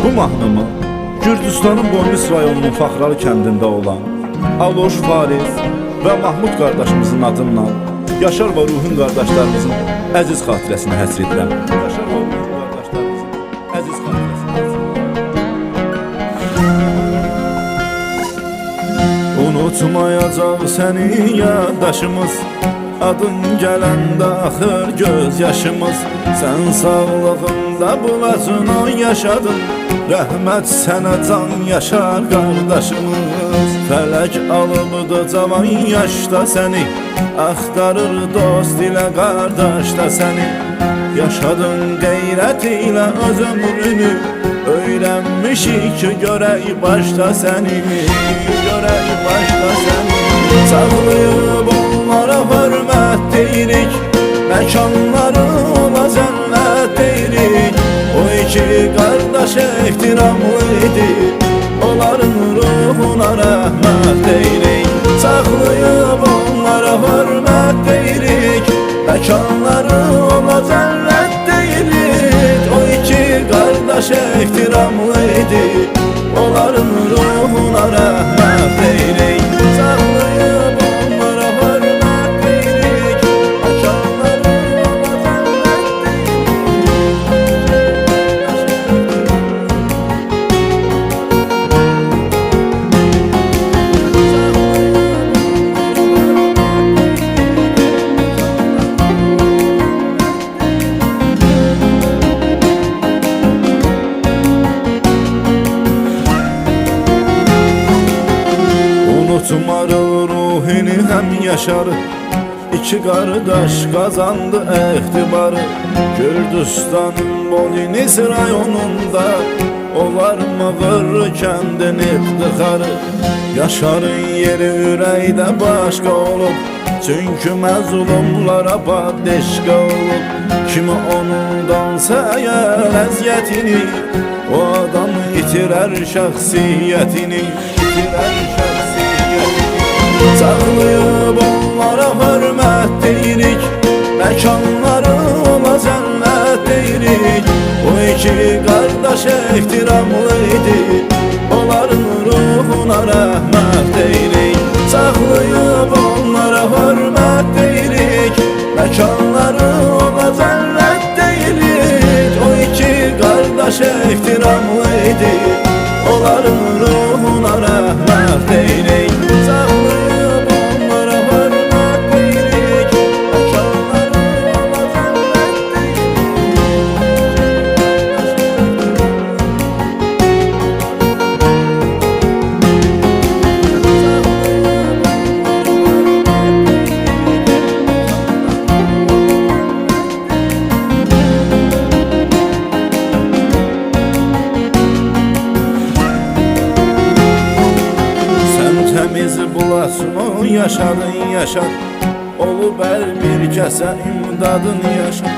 Bu mahnımı Gürcüstanın Boynuz rayonunun Faxralı kəndində olan Aloş Fariz və Mahmud qardaşımızın adından Yaşar və Ruhun qardaşlarımızın əziz xatirəsinə həsr edirəm. Yaşar və Ruhun qardaşlarımızın əziz xatirəsinə həsr edirəm. Unutmayacaq səni yaddaşımız, adın gələndə axır göz yaşımız. Sən sağlığında bulacına yaşadın, rəhmət sənə can yaşar qardaşımız. Fələk alıbdı cavan yaşda səni, axtarır dost ilə qardaş da səni. Yaşadın qeyrət ilə öz ömrünü, öyrənmişik ki görək başda səni, görək başda səni. Sağlayıb onlara hörmət deyirik, məkanları ola cənnət deyirik. O iki qardaş ehtiramlı idi, onların ruhuna rəhmət deyirik. Saxlayıb onlara hörmət deyirik, məkanları ola cənnət deyirik. O iki qardaş ehtiramlı idi, onların ruhuna rəhmət deyirik. Saxlayıb onlara hörmət deyirik, məkanları ola cənnət Unutmadı ruhini həm yaşarı, İki qardaş qazandı ehtibarı. Gürcüstanın Boynuz rayonunda olar Mığır kəndin iftixarı. Yaşarın yeri ürəkdə başqa olub, çünki məzlumlara padişqa olub. Kimi ondansa əgər əziyyətini, o adam itirər şəxsiyyətini, itirər şəxsiyyətini. Sağlayıb onlara hörmət deyirik, məkanları ola cənnət deyirik. O iki qardaş ehtiramlı idi, onların ruhuna rəhmət deyirik. Sağlayıb onlara hörmət deyirik, məkanları ola cənnət deyirik. O iki qardaş ehtiramlı idi, onların ruhuna rəhmət deyirik. Sağlayıb onlara hörmət deyirik, məkanları ola cənnət Təmiz bulasını yaşadın yaşad, olub əl bir kəsə imdadın yaşad.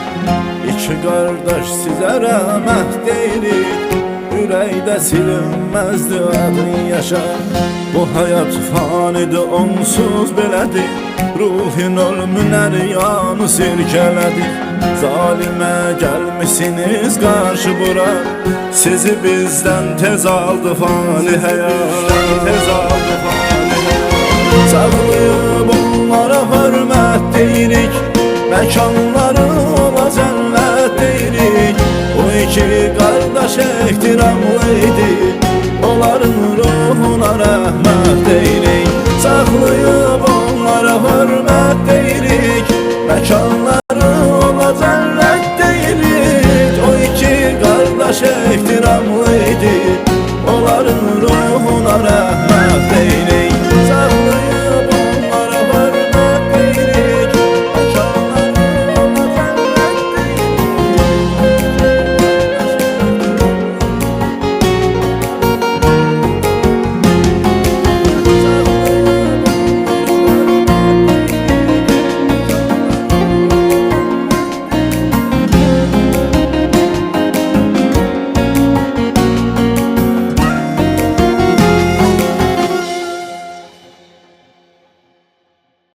İki qardaş sizə rəhmət deyirik, ürəkdə silinməzdi adın yaşad. Bu həyat fanidir, onsuz belədir, ruhin ölümünər yanı sirkələdi. Zalimə gəlmişsiniz qarşı bura, sizi bizdən tez aldı fani həyat, tez aldı fani həyat. Sağlayıb onlara hörmət deyirik, məkanları ola cənnət deyirik. O iki qardaş ehtiramlı idi, onların ruhuna rəhmət deyirik. Sağlayıb